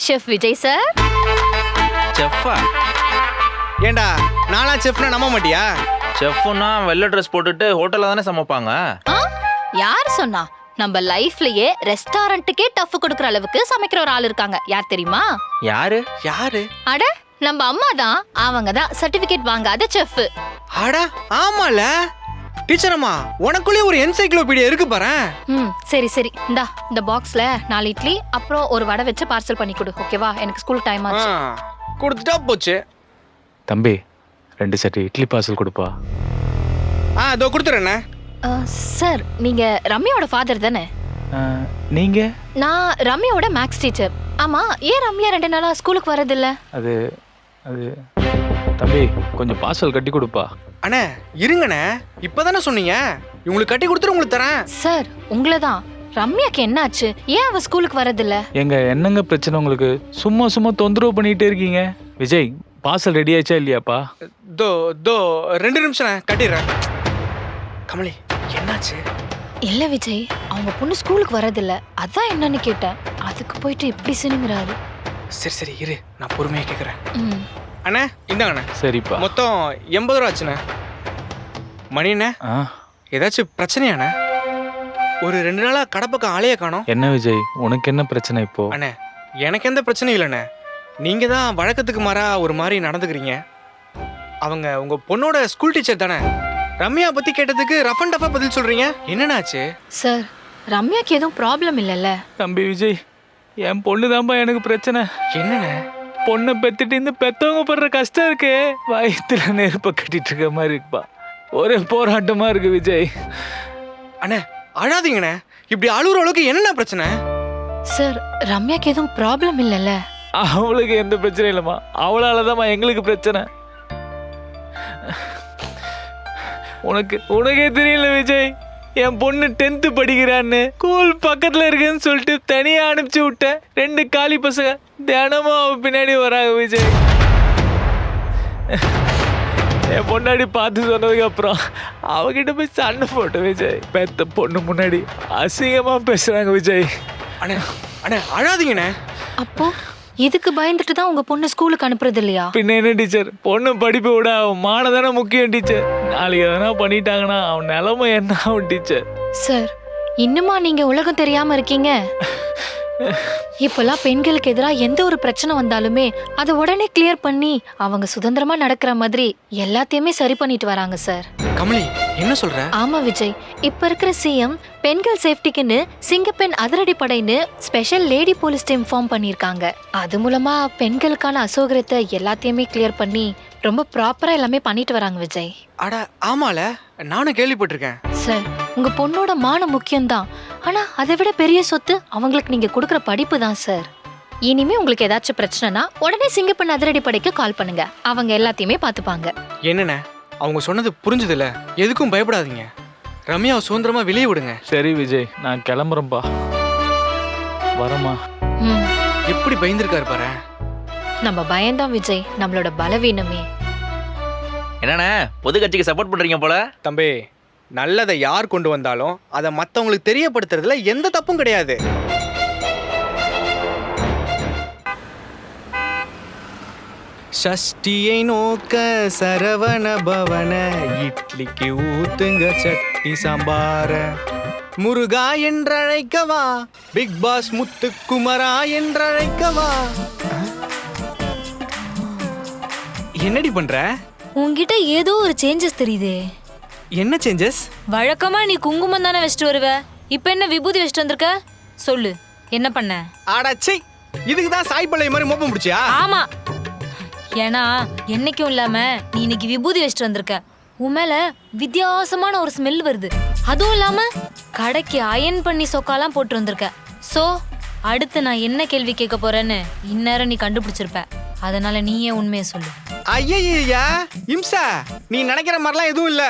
Chef Vijay sir. செஃப்பா? ஏண்டா நானா செஃப்னா நம்ப மாட்டியா? செஃப்னா வெள்ளை ட்ரெஸ் போட்டுட்டு ஹோட்டல்ல தானே சமைப்பாங்க. யார் சொன்னா? நம்ம லைஃப்லயே ரெஸ்டாரண்ட்டுக்கே டஃப் கொடுக்குற அளவுக்கு சமைக்கிற ஒரு ஆள் இருக்காங்க. யார் தெரியுமா? யாரு? யாரு? அட நம்ம அம்மா தான். அவங்க தான் சர்டிபிகேட் வாங்காத செஃப். அட ஆமால டீச்சர் அம்மா, உனக்குள்ளே ஒரு என்சைக்ளோபீடியா இருக்கு பாரு. சரி சரி, இந்தா இந்த பாக்ஸ்ல 4 இட்லி அப்புறம் ஒரு வடை வச்சு பார்சல் பண்ணி கொடு. ஓகேவா? எனக்கு ஸ்கூல் டைம் ஆச்சு. கொடுத்துட்டா போச்சு. தம்பி 2 செட் இட்லி பார்சல் கொடுப்பா. அதோ கொடுத்துறேண்ணே. சார் நீங்க ரம்யாவோட ஃபாதர் தானே? நீங்க? நான் ரம்யாவோட மேக்ஸ் டீச்சர். ஆமா, ஏன் ரம்யா 2 நாளா ஸ்கூலுக்கு வரதில்ல? அது அது தம்பி கொஞ்சம் பார்சல் கட்டி கொடுப்பா. அண்ணே இருங்கண்ணே, இப்பதானே சொன்னீங்க. இவங்களுக்கு கட்டி கொடுத்துட்டு உங்களுக்கு தரேன். சார் உங்களை தான். ரம்யாக்கு என்னாச்சு? ஏன் அவ ஸ்கூலுக்கு வரதில்ல? எங்க என்னங்க பிரச்சனை உங்களுக்கு? சும்மா சும்மா தொந்தரவு பண்ணிட்டே இருக்கீங்க. விஜய் பார்சல் ரெடி ஆயிடுச்சா இல்லையாப்பா? தோ தோ 2 நிமிஷம் கட்டிடுறேன். கமலி என்னாச்சு? இல்ல விஜய், அவங்க பொண்ணு ஸ்கூலுக்கு வரதில்ல, அதான் என்னன்னு கேட்டேன். அதுக்கு போயிட்டு இப்படி சினுங்கிறாரு. சரி சரி இரு, நான் பொறுமையா கேக்குறேன். அண்ணே இந்தாங்கண்ணே. சரிப்பா. மொத்தம் 80 ரூபா ஆச்சுண்ணே. மணிண்ணே ஏதாச்சும் பிரச்சனையாண்ணே? ஒரு 2 நாளா கடை பக்கம் ஆளையே காணோம். என்ன விஜய் உனக்கு என்ன பிரச்சனை இப்போ? அண்ணே எனக்கு எந்த பிரச்சனையும் இல்லைண்ணே. நீங்க தான் வழக்கத்துக்கு மாறா ஒரு மாதிரி நடந்துக்கிறீங்க. அவங்க உங்க பொண்ணோட ஸ்கூல் டீச்சர் தானே? ரம்யா பத்தி கேட்டதுக்கு ரஃப் அண்ட் டஃபா பதில் சொல்றீங்க. என்னன்னாச்சு? சார் ரம்யாக்கு எதுவும் ப்ராப்ளம் இல்லைல்ல? தம்பி விஜய், என் பொண்ணு தான்பா எனக்கு பிரச்சனை. என்னண்ணே? பொண்ணை பெத்துட்டு இந்த பெத்தவங்க படுற கஷ்டம் இருக்கு. வயிற்றுல நெருப்ப கட்டிட்டு இருக்க மாதிரி இருக்குப்பா. ஒரே போராட்டமா இருக்கு விஜய். அண்ணே அழாதீங்கண்ணே. இப்படி அழுகுற அளவுக்கு என்னென்ன பிரச்சனை? சார் ரம்யாக்கு எதுவும் ப்ராப்ளம் இல்லைல்ல? அவளுக்கு எந்த பிரச்சனையும் இல்லைம்மா. அவளாலதான்மா எங்களுக்கு பிரச்சனை. உனக்கே தெரியல விஜய், என் பொண்ணு 10th படிக்கிறான்னு ஸ்கூல் பக்கத்துல இருக்குன்னு சொல்லிட்டு தனியா அனுப்பிச்சு விட்டேன். 2 காலி பசங்க தினமும் அவ பின்னாடி வராங்க விஜய். என் பொண்ணாடி பார்த்து சொன்னதுக்கு அப்புறம் அவகிட்ட போய் சண்டை போட்டேன் விஜய். பெத்த பொண்ணு முன்னாடி அசிங்கமா பேசுறாங்க விஜய். அண்ணே அண்ணே அழாதீங்கண்ணே. அப்போ இதுக்கு பயந்துட்டு தான் உங்க பொண்ணு ஸ்கூலுக்கு அனுப்புறது இல்லையா? பின்ன என்ன டீச்சர், பொண்ணு படிப்பை விட அவன் மானம் தானே முக்கியம் டீச்சர். நாளைக்கு எதனா பண்ணிட்டாங்கன்னா அவன் நிலைமை என்ன ஆகும் டீச்சர்? சார் இன்னுமா நீங்க உலகம் தெரியாம இருக்கீங்க? இப்பெல்லாம் பெண்களுக்கு எதிராக எந்த ஒரு பிரச்சனை வந்தாலுமே அதை உடனே கிளியர் பண்ணி அவங்க சுதந்திரமா நடக்கிற மாதிரி எல்லாத்தையுமே சரி பண்ணிட்டு வராங்க சார். கமலி என்ன சொல்ற? ஆமா விஜய், இப்ப இருக்கிற சிஎம் பெண்கள் சேஃப்டிக்குன்னு சிங்கப்பெண் அதிரடி படைன்னு special lady police team form பண்ணிருக்காங்க. அது மூலமா பெண்களுக்கான அசௌகரியத்தை எல்லாத்தையுமே கிளியர் பண்ணி ரொம்ப ப்ராப்பரா எல்லாமே பண்ணிட்டு வராங்க விஜய். அட ஆமால, நானும் கேள்விப்பட்டிருக்கேன். சார் உங்க பொண்ணோட மானம் முக்கியம்தான், ஆனா அதை விட பெரிய சொத்து அவங்களுக்கு நீங்க கொடுக்குற படிப்பு தான் சார். இனிமே உங்களுக்கு ஏதாச்சும் பிரச்சனைனா உடனே சிங்கப்பெண் அதிரடி படைக்கு கால் பண்ணுங்க. அவங்க எல்லாத்தையுமே பாத்துப்பாங்க. என்னண்ணே அவங்க சொன்னது புரிஞ்சுதுல? எதுக்கும் பயப்படாதீங்க. ரம்யாவை சுதந்திரமா வெளியே விடுங்க. சரி விஜய், நான் கிளம்புறேன்பா. வரமா? எப்படி பயந்துருக்காரு பாரு. நம்ம பயந்தான் விஜய் நம்மளோட பலவீனமே. என்னண்ணே பொது கட்சிக்கு சப்போர்ட் பண்றீங்க போல? தம்பி, நல்லதை யார் கொண்டு வந்தாலும் அதை மற்றவங்களுக்கு தெரியப்படுத்துறதுல எந்த தப்பும் கிடையாது. ஷஷ்டியை நோக்க சரவண பவன, இட்லிக்கு ஊத்துங்க சட்னி சாம்பார, முருகா என்றழைக்கவா, பிக் பாஸ் முத்துக்குமரா என்றழைக்கவா. என்னடி பண்ற? உன்கிட்ட ஏதோ ஒரு சேஞ்சஸ் தெரியுதே. என்ன சேஞ்சஸ்? வழக்கமா நீ குங்குமம் தானே வச்சுட்டு வருவ, இப்ப என்ன விபூதி வச்சுட்டு வந்திருக்க? சொல்லு, என்ன பண்ண? ஆடாச்சை, இதுக்கு தான் சாய்பல்லை மாதிரி மோப்பம் முடிச்சியா? ஆமா, ஏன்னா என்னைக்கும் இல்லாம நீ இன்னைக்கு விபூதி வச்சுட்டு வந்திருக்க. உன் மேல வித்தியாசமான ஒரு ஸ்மெல் வருது. அதுவும் இல்லாம கடைக்கு அயன் பண்ணி சொக்காலாம் போட்டு வந்திருக்க. சோ அடுத்து நான் என்ன கேள்வி கேட்க போறேன்னு இந்நேரம் நீ கண்டுபிடிச்சிருப்ப. அதனால நீயே உண்மையை சொல்லு. ஐயா இம்சா, நீ நினைக்கிற மாதிரிலாம் எதுவும் இல்ல.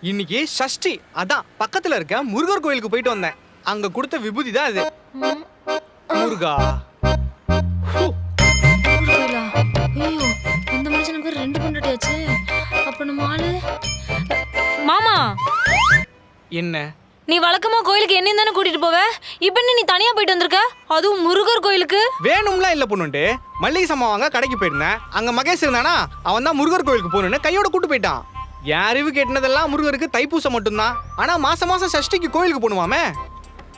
இன்னைக்கு சஷ்டி, அதான் பக்கத்துல இருக்க முருகர் கோயிலுக்கு போயிட்டு வந்தேன். அங்க கொடுத்த விபூதி தான் அது. முருகா. ஐயோ, இந்த மனுஷனுக்கு 2 பொண்டாட்டியாச்சு. அப்ப நம்ம ஆளு மாமா. என்ன நீ வழக்கமா கோயிலுக்கு என்னையும் தானே கூட்டிட்டு போவ, இப்ப நீ தனியா போயிட்டு வந்திருக்க? அதுவும் முருகர் கோயிலுக்கு? வேணும்லாம் இல்ல பொண்ணுண்டு. மல்லிகை சாமான் வாங்க கடைக்கு போயிருந்தேன். அங்க மகேஷ் இருந்தானா, அவன் தான் முருகர் கோயிலுக்கு போகணுன்னு கையோட கூட்டு போயிட்டான். என் அறிவு கேட்டினதெல்லாம் முருகருக்கு தைப்பூசம் மட்டும்தான். ஆனா மாசம் மாசம் சஷ்டிக்கு கோயிலுக்கு போகணுமாமே.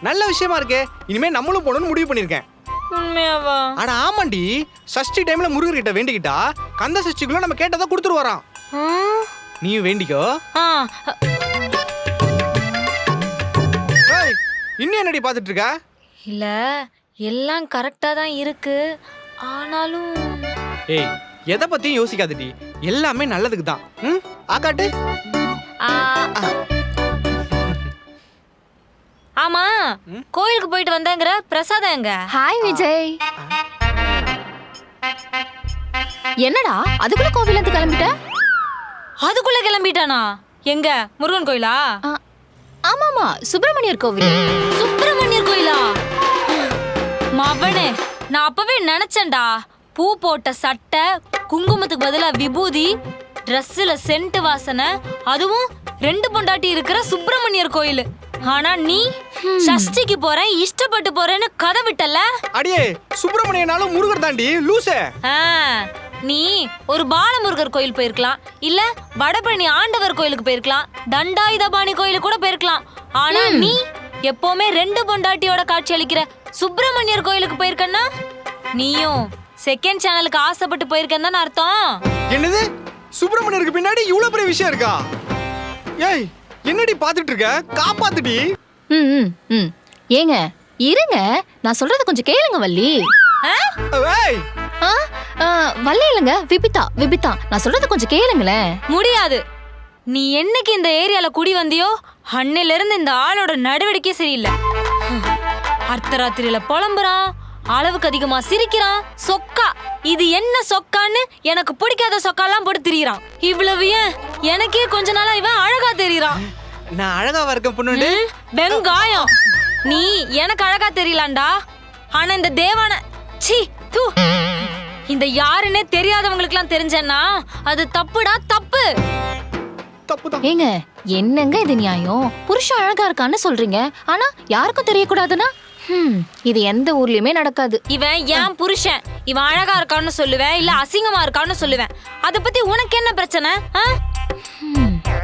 நல்ல விஷயமா இருக்கே. இனிமே நம்மளும் போகணும்னு முடிவு பண்ணிருக்கேன். உண்மையாவா? அட ஆமாண்டி, சஷ்டி டைம்ல முருகர் கிட்ட வேண்டிக்கிட்டா கந்த சஷ்டிக்குள்ள நம்ம கேட்டதை கொடுத்துட்டு வரான். ஆ? நீயும் வேண்டிக்கோ. ஆ, ஏய், இன்னும் என்னடி பாத்துட்டு இருக்க? இல்ல எல்லாம் கரெக்டா தான் இருக்கு. ஆனாலும் ஏய், எதை பத்தியும் யோசிக்காதடி. எல்லாமே நல்லதுக்கு தான். ஆகாட்டு. ஆ, ஆமா, கோயிலுக்கு போயிட்டு வந்தேங்கிற பிரசாதம் எங்க? ஹாய் விஜய். என்னடா அதுக்குள்ள கோவில இருந்து கிளம்பிட்ட? அதுக்குள்ள கிளம்பிட்டானா? எங்க முருகன் கோயிலா? ஆமாமா, சுப்பிரமணியர் கோவில். சுப்பிரமணியர் கோயிலா? மவனே, நான் அப்பவே நினைச்சேன்டா. பூ போட்ட சட்டை, குங்குமத்துக்கு பதிலா விபூதி, ட்ரெஸ்ல சென்ட் வாசனை, அதுவும் 2 பொண்டாட்டி இருக்கிற சுப்பிரமணியர் கோயில். ஆனா நீ சஷ்டிக்கு போறேன், இஷ்டப்பட்டு போறேன்னு கதை விட்டல. அடியே, சுப்பிரமணியனாலும் முருகர் தாண்டி லூசே. நீ ஒரு பாலமுருகர் கோயில் போயிருக்கலாம், இல்ல வடபழனி ஆண்டவர் கோயிலுக்கு போயிருக்கலாம், தண்டாயுதபாணி கோயிலுக்கு கூட போயிருக்கலாம். ஆனா நீ எப்பவுமே 2 பொண்டாட்டியோட காட்சி அளிக்கிற சுப்பிரமணியர் கோயிலுக்கு போயிருக்கன்னா, நீயும் செகண்ட் சேனலுக்கு ஆசைப்பட்டு போயிருக்கன்னு அர்த்தம். என்னது, சுப்பிரமணியருக்கு பின்னாடி இவ்வளவு பெரிய விஷயம் இருக்கா? ஏய், என்னடி பாத்துட்டு இருக்க? காப்பாத்துடி. ஏங்க இருங்க, நான் சொல்றது கொஞ்சம் கேளுங்க வள்ளி. ஏய், வள்ளி இல்லைங்க, விபிதா, நான் சொல்றது கொஞ்சம் கேளுங்களேன். முடியாது. நீ என்னைக்கு இந்த ஏரியால குடி வந்தியோ அன்னையில இருந்து இந்த ஆளோட நடவடிக்கை சரியில்லை. அர்த்தராத்திரியில புலம்புறான், அளவுக்கு அதிகமா சிரிக்கிறான், சொக்கா. இது என்ன சொக்கான்னு எனக்கு பிடிக்காத சொக்காலாம் போட்டு திரியறான். இவ்வளவு ஏன், எனக்கே கொஞ்ச நாளா இவன் அழகா தெரியறான். நான் அழகாவா இருக்கேன் பொண்ணுண்டு? வெங்காயம், நீ எனக்கு அழகா தெரியலாண்டா. ஆனா இந்த தேவான சீ தூ, இந்த யாருன்னே தெரியாதவங்களுக்குலாம் தெரிஞ்சேன்னா அது தப்புடா, தப்பு. தப்புதான். ஏங்க என்னங்க இது நியாயம்? புருஷன் அழகா இருக்கான்னு சொல்றீங்க, ஆனா யாருக்கும் தெரியக்கூடாதுன்னா இது எந்த ஊர்லயுமே நடக்காது. இவன் ஏன் புருஷன், இவன் அழகா இருக்கான்னு சொல்லுவேன், இல்ல அசிங்கமா இருக்கான்னு சொல்லுவேன். அத பத்தி உனக்கு என்ன பிரச்சனை?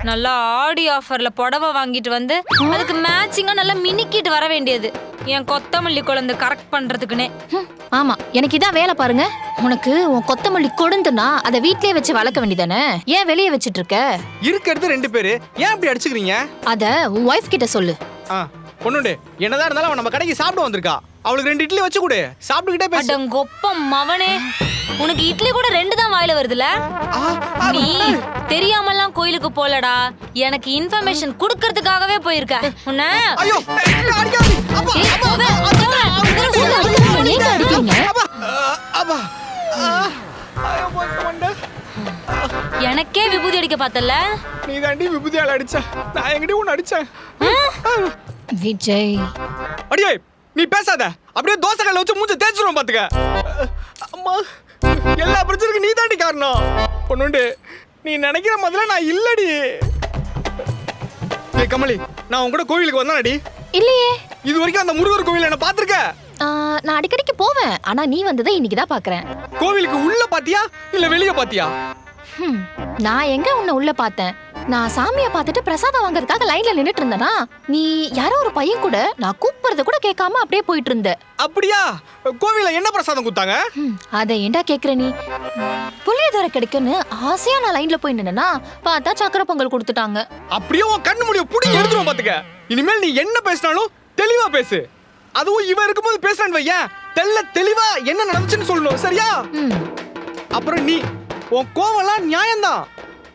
நல்லா ஆடி ஆஃபர்ல புடவை வாங்கிட்டு வந்து அதுக்கு மேட்சிங்கா நல்லா மினிக்கிட்டு வர வேண்டியது என் கொத்தமல்லி குழந்தை கரெக்ட் பண்றதுக்குன்னே. ஆமா, எனக்கு இதான் வேலை பாருங்க. உனக்கு உன் கொத்தமல்லி கொடுந்துனா அதை வீட்லயே வச்சு வளர்க்க வேண்டியதானே, ஏன் வெளியே வச்சிட்டு இருக்க? இருக்கிறது 2 பேரு, ஏன் அப்படி அடிச்சுக்கிறீங்க? அத உன் ஒய்ஃப் கிட்ட சொல்லு. பொண்ணுண்டு, என்னதான் இருந்தாலும் அவன் நம்ம கடைக்கு சாப்பிட வந்திருக்கா. அவளுக்கு 2 இட்லி வச்சு கொடு, சாப்பிட்டுக்கிட்டே பேசு. அடங்கொப்பம் மவனே, உனக்கு இட்லி கூட 2 தான் வாயில வருதுல. நீ தெரியாமலாம் கோயிலுக்கு போலடா, எனக்கு இன்ஃபர்மேஷன் குடுக்கறதுக்காகவே போயிருக்க. உன்ன ஐயோ, அடிக்காதீ. அப்பா, நீங்க அடிக்கிறீங்க. அப்பா, ஐயோ, பொண்ணு. எனக்கே விபூதி அடிக்க பார்த்தல. நீ தாண்டி விபூதியால அடிச்ச, நான் என்கிட்ட ஒன்னு அடிச்சேன். விஜய், அடியே, நீ பேசாத. அப்படியே தோசை கல்ல வச்சு மூஞ்ச தேய்ச்சிரும் பாத்துக்க. அம்மா, எல்லா பிரச்சனைக்கும் நீ தாண்டி காரணம். பொண்ணுண்டு, நீ நினைக்கிற முதல்ல நான் இல்லடி. ஏய் கமலி, நான் உன் கூட கோவிலுக்கு வந்தானடி? இல்லையே. இது வரைக்கும் அந்த முருகர் கோவில் என்ன பாத்திருக்க? நான் அடிக்கடிக்கு போவேன், ஆனா நீ வந்ததை இன்னைக்கு தான் பாக்குறேன். கோவிலுக்கு உள்ள பாத்தியா இல்ல வெளிய பாத்தியா? நான் எங்க உன்னை உள்ள பார்த்தேன்? நான் சாமியை பார்த்துட்டு பிரசாதம் வாங்குறதுக்காக லைன்ல நின்னுட்டு இருந்தனா, நீ யாரோ ஒரு பையன் கூட நான் கூப்பிடுறத கூட கேட்காம அப்படியே போயிட்டு இருந்த. அப்படியா? கோவில்ல என்ன பிரசாதம் கொடுத்தாங்க? அதை ஏண்டா கேக்குற நீ? புளியோதரை கிடைக்குன்னு ஆசையா நான் லைன்ல போய் நின்னா பார்த்தா சக்கரை பொங்கல் கொடுத்துட்டாங்க. அப்படியே உன் கண்ணு முடிய புடிங்க எடுத்துரும் பாத்துக்க. இனிமேல் நீ என்ன பேசினாலும் தெளிவா பேசு. அதுவும் இவன் இருக்கும்போது பேசுறான்னு வையேன், தெளிவா என்ன நடந்துச்சுன்னு சொல்லணும், சரியா? அப்புறம் நீ உன் கோவம்லாம் நியாயம்தான்,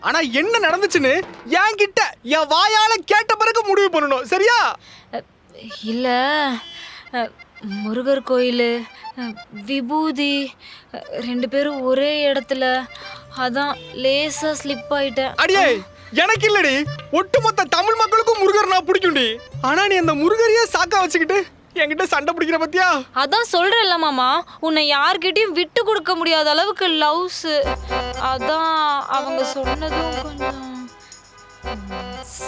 ஆனா என்ன நடந்துச்சுன்னு என்கிட்ட என் வாயால கேட்ட பிறகு முடிவு பண்ணணும், சரியா? இல்ல, முருகர் கோயில், விபூதி 2 பேரும் ஒரே இடத்துல, அதான் லேசா ஸ்லிப் ஆயிட்டேன். அடியே, எனக்கு இல்லடி, ஒட்டுமொத்த தமிழ் மக்களுக்கும் முருகர் நான் பிடிக்கும்டி. ஆனா நீ அந்த முருகரையே சாக்கா வச்சுக்கிட்டு என்கிட்ட சண்டை பிடிக்கிற பத்தியா? அதான் சொல்றேன்ல மாமா, உன்னை யார்கிட்டயும் விட்டு கொடுக்க முடியாத அளவுக்கு லவ்ஸ். அதான் அவங்க சொன்னதும் கொஞ்சம்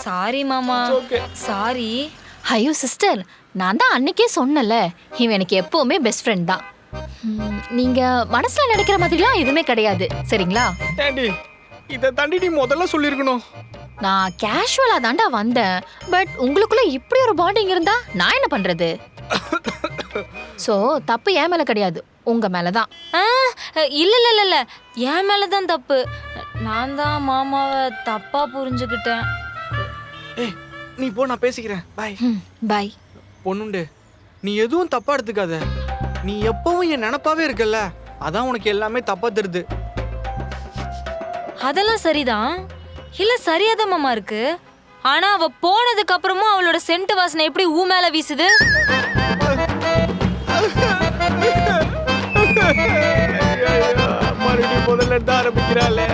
சாரி மாமா. சாரி. ஐயோ சிஸ்டர், நான் தான் அன்னைக்கே சொன்னல, இவன் எனக்கு எப்பவுமே பெஸ்ட் ஃப்ரெண்ட் தான். நீங்க மனசுல நினைக்கிற மாதிரிலாம் எதுவுமே கிடையாது, சரிங்களா? ஏண்டி இதை தாண்டி நீ முதல்ல சொல்லியிருக்கணும். நான் கேஷுவலா தாண்டா வந்தேன். பட் உங்களுக்குள்ள இப்படி ஒரு பாண்டிங் இருந்தா நான் என்ன பண்றது? சோ தப்பு என் மேல கிடையாது, உங்க மேலதான். இல்ல இல்ல இல்ல இல்ல, என் மேலதான் தப்பு. நான் தான் மாமாவை தப்பா புரிஞ்சுக்கிட்டேன். ஏய் நீ போ, நான் பேசிக்கிறேன். பாய். பாய். பொண்ணுண்டு, நீ எதுவும் தப்பா எடுத்துக்காத. நீ எப்பவும் என் நினப்பாவே இருக்கல்ல, அதான் உனக்கு எல்லாமே தப்பா தெரியுது. அதெல்லாம் சரிதான், இல்ல சரியாதான் மாமா இருக்கு. ஆனா அவ போனதுக்கு அப்புறமும் அவளோட சென்ட் வாசனை எப்படி ஊ மேல வீசுது? மறுபடியும் முதல்ல இருந்து ஆரம்பிக்கிறாளே.